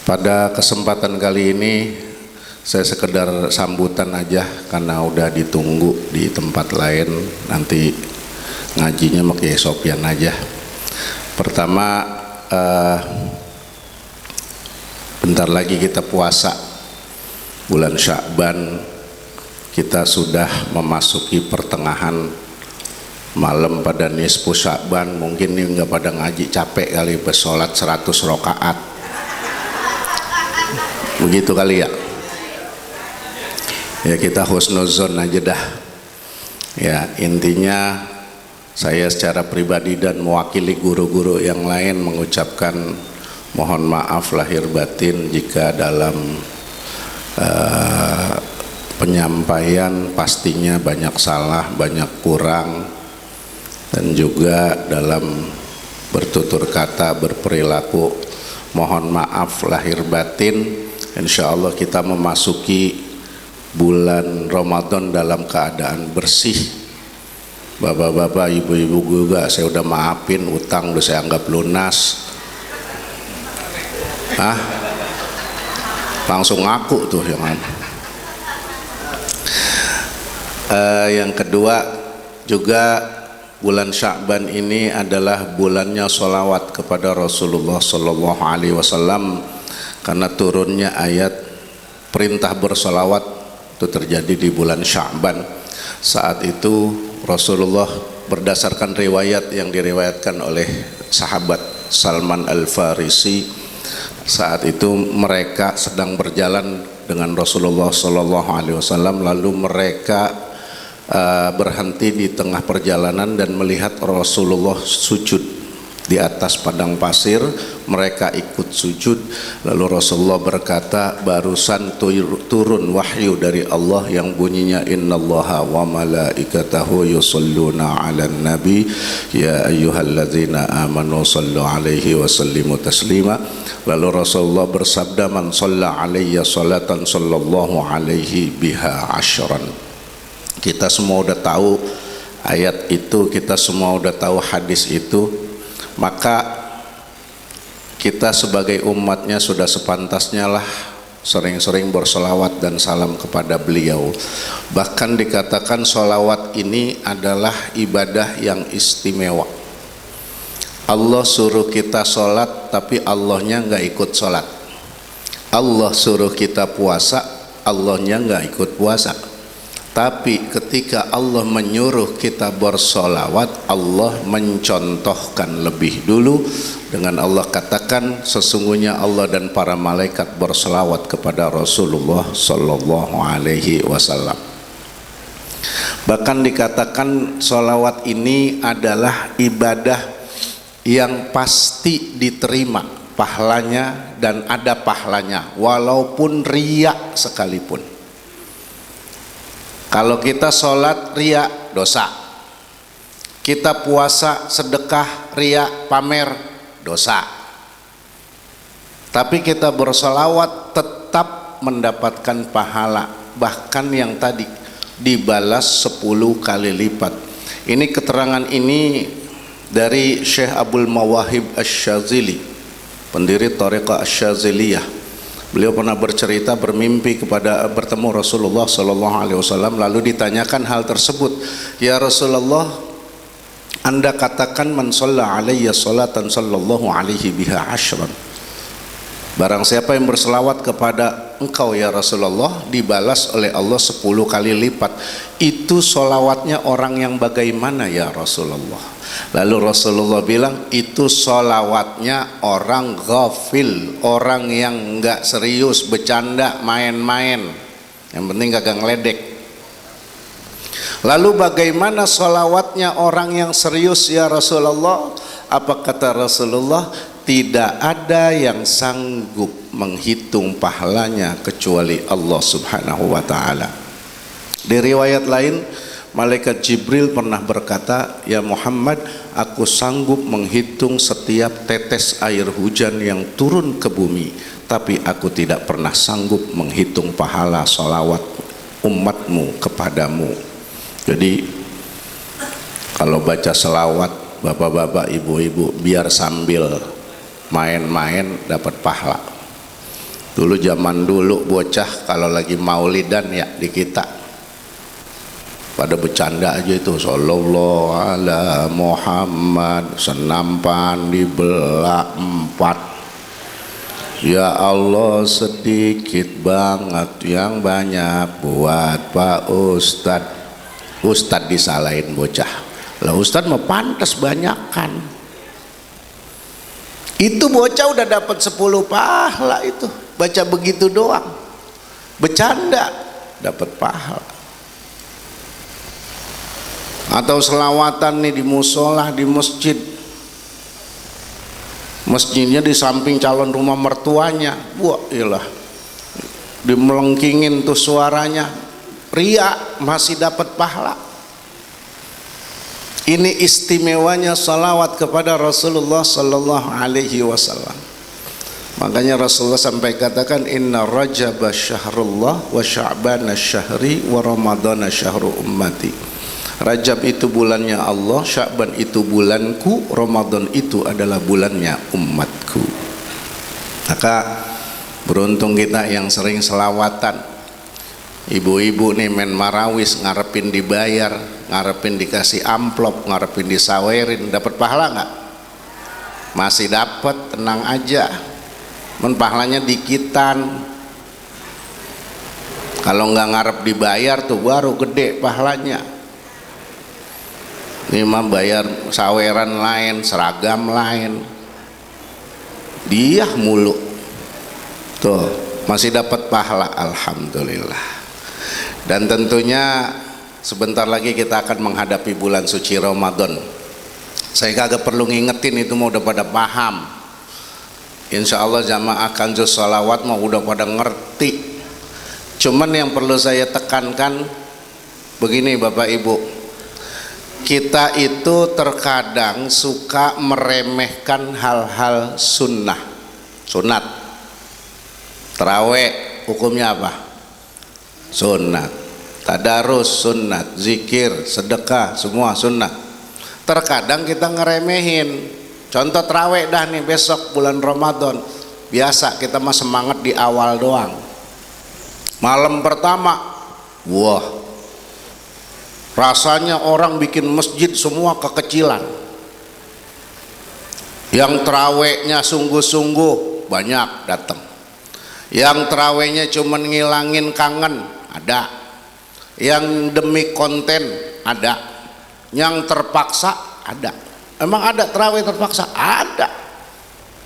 Pada kesempatan kali ini saya sekedar sambutan aja karena udah ditunggu di tempat lain, nanti ngajinya pakai Sopyan aja. Pertama, bentar lagi kita puasa bulan Sya'ban, kita sudah memasuki pertengahan malam pada nisfu Sya'ban. Mungkin ini nggak pada ngaji, capek kali bersolat 100 rakaat, begitu kali ya. Ya kita husnuzon aja dah. Ya intinya saya secara pribadi dan mewakili guru-guru yang lain mengucapkan mohon maaf lahir batin jika dalam penyampaian pastinya banyak salah, banyak kurang, dan juga dalam bertutur kata, berperilaku mohon maaf lahir batin. Insya Allah kita memasuki bulan Ramadan dalam keadaan bersih. Bapak-bapak, ibu-ibu juga saya udah maafin, utang udah saya anggap lunas. Langsung ngaku tuh yang mana. Yang kedua juga, bulan Sya'ban ini adalah bulannya sholawat kepada Rasulullah Sallallahu Alaihi Wasallam, karena turunnya ayat perintah bersolawat itu terjadi di bulan Sya'ban. Saat itu Rasulullah berdasarkan riwayat yang diriwayatkan oleh sahabat Salman Al-Farisi, saat itu mereka sedang berjalan dengan Rasulullah Sallallahu Alaihi Wasallam, lalu mereka berhenti di tengah perjalanan dan melihat Rasulullah sujud di atas padang pasir. Mereka ikut sujud, lalu Rasulullah berkata, barusan turun wahyu dari Allah yang bunyinya innallaha wa malaikatahu yusholluna 'alan nabi ya ayyuhalladzina amanu shallu 'alaihi wa sallimu taslima. Lalu Rasulullah bersabda, man shalla 'alayya sholatan sallallahu 'alaihi biha asyran. Kita semua udah tahu ayat itu, kita semua udah tahu hadis itu, maka kita sebagai umatnya sudah sepantasnya lah sering-sering bersolawat dan salam kepada beliau. Bahkan dikatakan solawat ini adalah ibadah yang istimewa. Allah suruh kita sholat tapi Allahnya nggak ikut sholat. Allah suruh kita puasa, Allahnya nggak ikut puasa. Tapi ketika Allah menyuruh kita bersolawat, Allah mencontohkan lebih dulu dengan Allah katakan, sesungguhnya Allah dan para malaikat bersolawat kepada Rasulullah Sallallahu Alaihi Wasallam. Bahkan dikatakan solawat ini adalah ibadah yang pasti diterima pahalanya dan ada pahalanya walaupun riya sekalipun. Kalau kita sholat riya, dosa. Kita puasa, sedekah, riya, pamer, dosa. Tapi kita bersolawat tetap mendapatkan pahala, bahkan yang tadi dibalas 10 kali lipat. Ini keterangan ini dari Syekh Abdul Mawahib Asy-Syadzili, pendiri Thariqah Asy-Syadziliyah. Beliau pernah bercerita bermimpi bertemu Rasulullah Sallallahu Alaihi Wasallam, lalu ditanyakan hal tersebut, ya Rasulullah, Anda katakan man shalla alayya salatan sallallahu alaihi biha asyran. Barang siapa yang berselawat kepada engkau ya Rasulullah, dibalas oleh Allah 10 kali lipat. Itu solawatnya orang yang bagaimana ya Rasulullah? Lalu Rasulullah bilang, itu solawatnya orang ghafil, orang yang enggak serius, bercanda, main-main, yang penting kagak ngeledek. Lalu bagaimana solawatnya orang yang serius ya Rasulullah? Apa kata Rasulullah? Tidak ada yang sanggup menghitung pahalanya kecuali Allah Subhanahu wa ta'ala. Di riwayat lain, malaikat Jibril pernah berkata, ya Muhammad, aku sanggup menghitung setiap tetes air hujan yang turun ke bumi, tapi aku tidak pernah sanggup menghitung pahala sholawat umatmu kepadamu. Jadi kalau baca selawat bapak-bapak, ibu-ibu, biar sambil main-main dapat pahala. Dulu zaman dulu bocah kalau lagi maulidan ya di kita pada bercanda aja itu, sallallahu ala Muhammad, senampan dibelah 4. Ya Allah sedikit banget yang banyak buat Pak Ustadz. Ustadz disalahin bocah. Lah Ustadz mah pantas banyakan. Itu bocah udah dapat 10 pahala itu. Baca begitu doang. Bercanda dapat pahala. Atau selawatan nih di musola, di masjid. Masjidnya di samping calon rumah mertuanya. Wah, iyalah. Dimelengkingin tuh suaranya. Ria masih dapat pahala. Ini istimewanya salawat kepada Rasulullah sallallahu alaihi wasallam. Makanya Rasulullah sampai katakan inna rajaba syahrullah wa sya'bana syahri wa ramadana syahru ummati. Rajab itu bulannya Allah, Sya'ban itu bulanku, Ramadan itu adalah bulannya umatku. Maka beruntung kita yang sering selawatan. Ibu-ibu nih main marawis ngarepin dibayar, ngarepin dikasih amplop, ngarepin disawerin, dapat pahala nggak? Masih dapat, tenang aja. Men pahalanya dikitan. Kalau nggak ngarep dibayar tuh baru gede pahalanya. Ini mah bayar saweran lain, seragam lain. Dia mulu. Tuh, masih dapat pahala, alhamdulillah. Dan tentunya sebentar lagi kita akan menghadapi bulan suci Ramadan. Saya kagak perlu ngingetin, itu mau udah pada paham. Insya Allah jamaah Kanzus Sholawat mau udah pada ngerti. Cuman yang perlu saya tekankan begini Bapak Ibu, kita itu terkadang suka meremehkan hal-hal sunnah. Sunat, taraweh hukumnya apa? Sunnat. Tadarus sunnat, zikir, sedekah, semua sunnat. Terkadang kita ngeremehin. Contoh taraweh dah nih besok bulan Ramadan. Biasa kita mah semangat di awal doang. Malam pertama, wah, rasanya orang bikin masjid semua kekecilan. Yang tarawehnya sungguh-sungguh banyak datang. Yang tarawehnya cuman ngilangin kangen ada. Yang demi konten ada. Yang terpaksa ada. Emang ada taraweh terpaksa? Ada.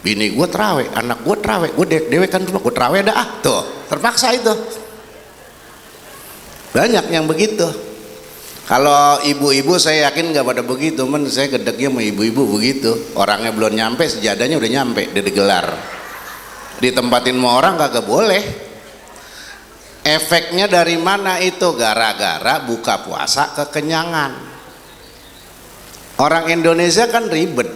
Bini gue taraweh, anak gue taraweh, gue dewekan dulu, gue taraweh dah. Tuh, terpaksa itu. Banyak yang begitu. Kalau ibu-ibu saya yakin nggak pada begitu, men saya gedeknya sama ibu-ibu begitu. Orangnya belum nyampe, sejadahnya udah nyampe, udah digelar. Ditempatin sama orang kagak boleh. Efeknya dari mana itu? Gara-gara buka puasa kekenyangan. Orang Indonesia kan ribet,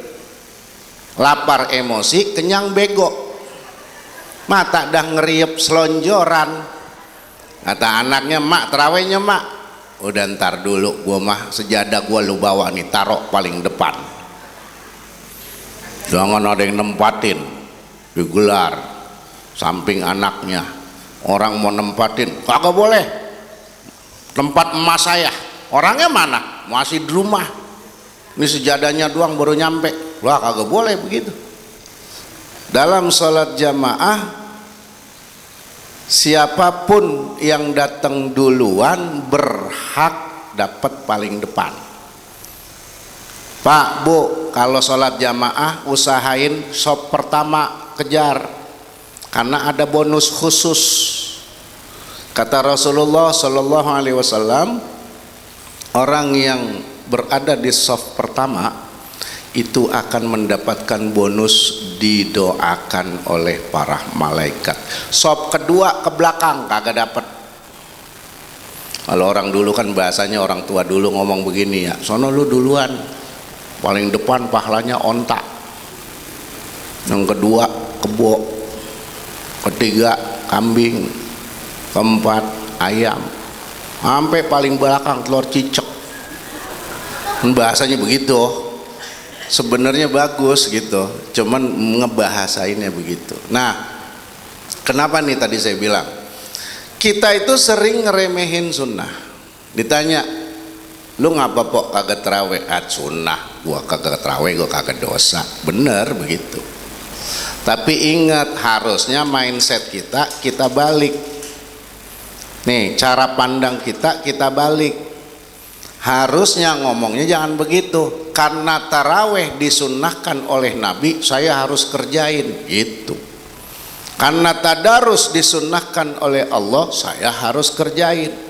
lapar emosi, kenyang bego. Mata dah ngeriep selonjoran. Kata anaknya, mak tarawehnya mak. Udah ntar dulu, gua mah sejadah gua lu bawa nih, taruh paling depan. Jangan ada yang nempatin, digelar samping anaknya. Orang mau nempatin, kagak boleh. Tempat emas saya, orangnya mana? Masih di rumah. Ini sejadahnya doang baru nyampe. Wah, kagak boleh begitu. Dalam sholat jamaah, siapapun yang datang duluan berhak dapat paling depan. Pak, Bu, kalau sholat jamaah usahain sop pertama kejar, karena ada bonus khusus. Kata Rasulullah Shallallahu Alaihi Wasallam, orang yang berada di saf pertama itu akan mendapatkan bonus didoakan oleh para malaikat. Saf kedua ke belakang kagak dapat. Kalau orang dulu kan bahasanya, orang tua dulu ngomong begini ya, sono lu duluan, paling depan pahalanya onta. Yang kedua kebo, ketiga kambing, keempat ayam, sampai paling belakang telur cicak. Bahasanya begitu, sebenarnya bagus gitu, cuman ngebahasainnya begitu. Nah, Kenapa nih tadi saya bilang kita itu sering ngeremehin sunnah. Ditanya, lu ngapa pok kagak terawih? Sunnah, gua kagak terawih, gua kagak dosa. Bener begitu. Tapi ingat, harusnya mindset kita balik. Nih, cara pandang kita balik. Harusnya ngomongnya jangan begitu. Karena taraweh disunnahkan oleh Nabi, saya harus kerjain gitu. Karena tadarus disunnahkan oleh Allah, saya harus kerjain.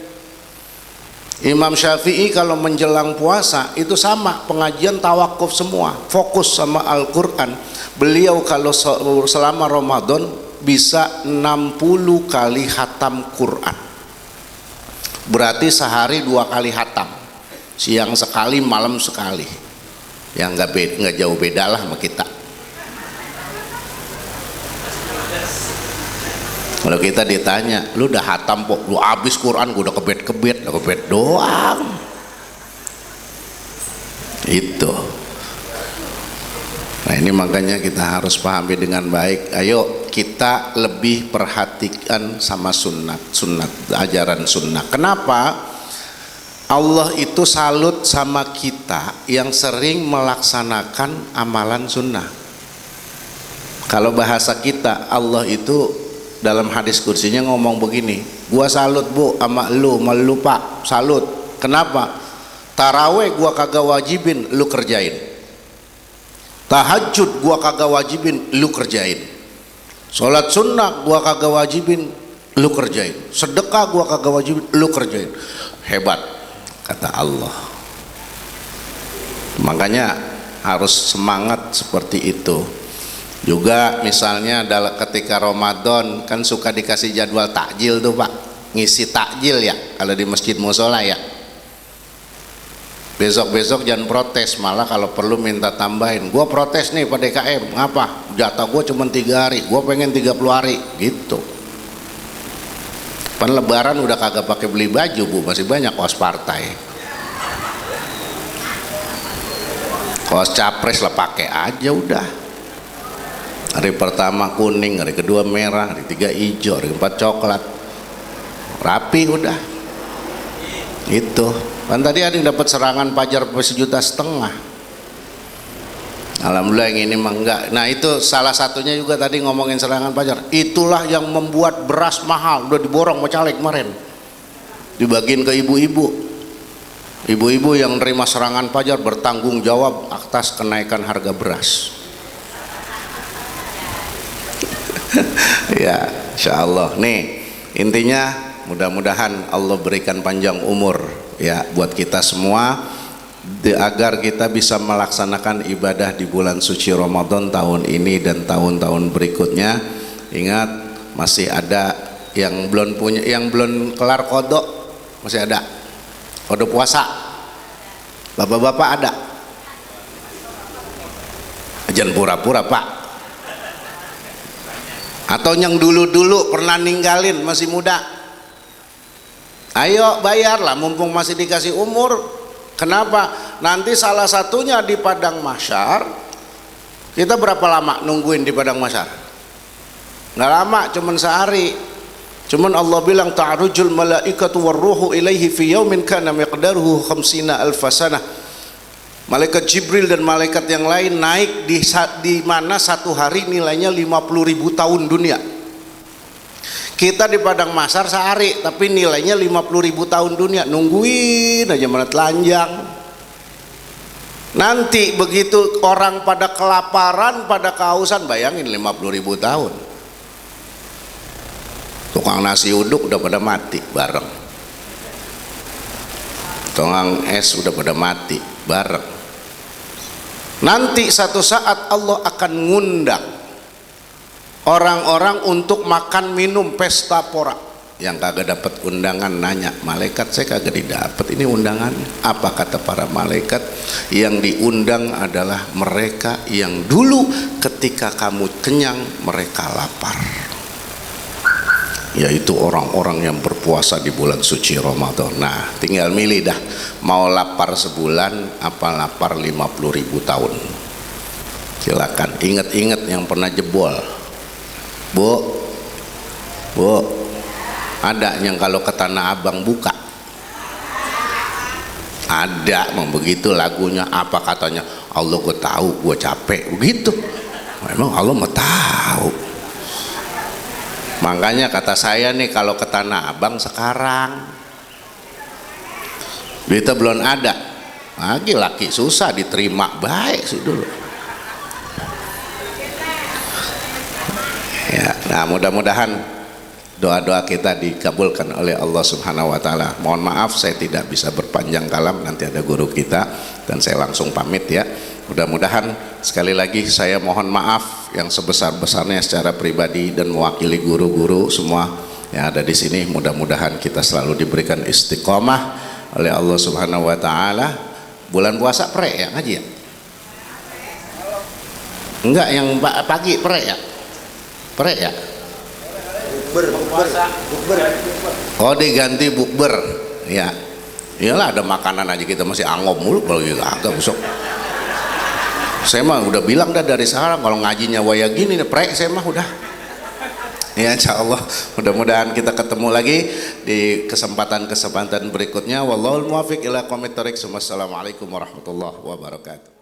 Imam Syafi'i kalau menjelang puasa itu sama, pengajian tawakuf semua, fokus sama Al-Quran. Beliau kalau selama Ramadan bisa 60 kali hatam Quran. Berarti sehari 2 kali hatam, siang sekali, malam sekali. Yang nggak jauh beda lah sama kita. Kalau kita ditanya, lu udah hatam kok, lu habis Quran, gua udah kebet doang. Itu. Nah ini makanya kita harus pahami dengan baik. Ayo kita lebih perhatikan sama sunat, ajaran sunnah. Kenapa? Allah itu salut sama kita yang sering melaksanakan amalan sunnah. Kalau bahasa kita, Allah itu dalam hadis kursinya ngomong begini, gua salut bu sama lu pak, salut. Kenapa? Taraweh gua kagak wajibin, lu kerjain. Tahajud gua kagak wajibin, lu kerjain. Sholat sunnah gua kagak wajibin, lu kerjain. Sedekah gua kagak wajibin, lu kerjain. Hebat, kata Allah. Makanya harus semangat seperti itu. Juga misalnya ketika Ramadan kan suka dikasih jadwal takjil tuh pak, ngisi takjil ya kalau di masjid musola ya. Besok jangan protes, malah kalau perlu minta tambahin. Gua protes nih Pak DKM, ngapa? Jatah gua cuma 3 hari, gua pengen 30 hari gitu. Pan lebaran udah kagak pakai beli baju bu, masih banyak kaos partai. Kaos capres lah pakai aja udah. Hari pertama kuning, hari kedua merah, hari 3 hijau, hari 4 coklat. Rapi udah. Itu. Kan tadi ada yang dapat serangan pajar 1,5 juta. Alhamdulillah yang ini mah enggak. Nah itu salah satunya juga tadi ngomongin serangan pajar. Itulah yang membuat beras mahal, udah diborong sama caleg kemarin. Dibagiin ke ibu-ibu. Ibu-ibu yang nerima serangan pajar bertanggung jawab atas kenaikan harga beras. Ya, insyaallah. Nih, intinya mudah-mudahan Allah berikan panjang umur ya buat kita semua agar kita bisa melaksanakan ibadah di bulan suci Ramadan tahun ini dan tahun-tahun berikutnya. Ingat, masih ada yang belum kelar kodok, masih ada kodok puasa. Bapak-bapak ada? Jangan pura-pura pak. Atau yang dulu-dulu pernah ninggalin masih muda, ayo bayarlah mumpung masih dikasih umur. Kenapa? Nanti salah satunya di padang mahsyar. Kita berapa lama nungguin di padang mahsyar? Nggak lama, cuman sehari. Cuman Allah bilang ta'rujul malaikatu warruhu ilaihi fi yaumin kana miqdaruhu 50 alfasana. Malaikat Jibril dan malaikat yang lain naik di mana satu hari nilainya 50.000 tahun dunia. Kita di padang mahsyar sehari tapi nilainya 50.000 tahun dunia. Nungguin aja mana telanjang. Nanti begitu orang pada kelaparan, pada kehausan, bayangin 50.000 tahun. Tukang nasi uduk udah pada mati bareng. Tukang es udah pada mati bareng. Nanti satu saat Allah akan ngundang orang-orang untuk makan minum pesta pora. Yang kagak dapat undangan nanya, malaikat saya kagak didapat ini undangannya. Apa kata para malaikat? Yang diundang adalah mereka yang dulu ketika kamu kenyang mereka lapar, yaitu orang-orang yang berpuasa di bulan suci Ramadan. Nah tinggal milih dah, mau lapar sebulan apa lapar 50.000 tahun. Silakan. Ingat-ingat yang pernah jebol, bu, Bu, ada yang kalau ke Tanah Abang buka, ada memang begitu lagunya. Apa katanya? Allah gue tahu gue capek, begitu. Memang Allah mau tahu. Makanya kata saya nih, kalau ke Tanah Abang sekarang kita belum ada lagi, laki susah diterima, baik sih dulu ya. Nah, mudah-mudahan doa-doa kita dikabulkan oleh Allah Subhanahu wa taala. Mohon maaf saya tidak bisa berpanjang kalam, nanti ada guru kita dan saya langsung pamit ya. Mudah-mudahan sekali lagi saya mohon maaf yang sebesar-besarnya secara pribadi dan mewakili guru-guru semua yang ada di sini. Mudah-mudahan kita selalu diberikan istiqomah oleh Allah Subhanahu wa taala. Bulan puasa prek ya ngaji ya? Enggak, yang pagi prek ya? Prek ya? Bukber. Oh, diganti bukber. Ya. Iyalah, ada makanan aja kita masih angop mulu, kalau gitu agak besok. Saya mah udah bilang dah dari sekarang kalau ngajinya waya gini prek saya mah udah. Ya, insya Allah mudah-mudahan kita ketemu lagi di kesempatan berikutnya. Wallahul muwaffiq ila aqwamit thoriq. Wassalamualaikum warahmatullahi wabarakatuh.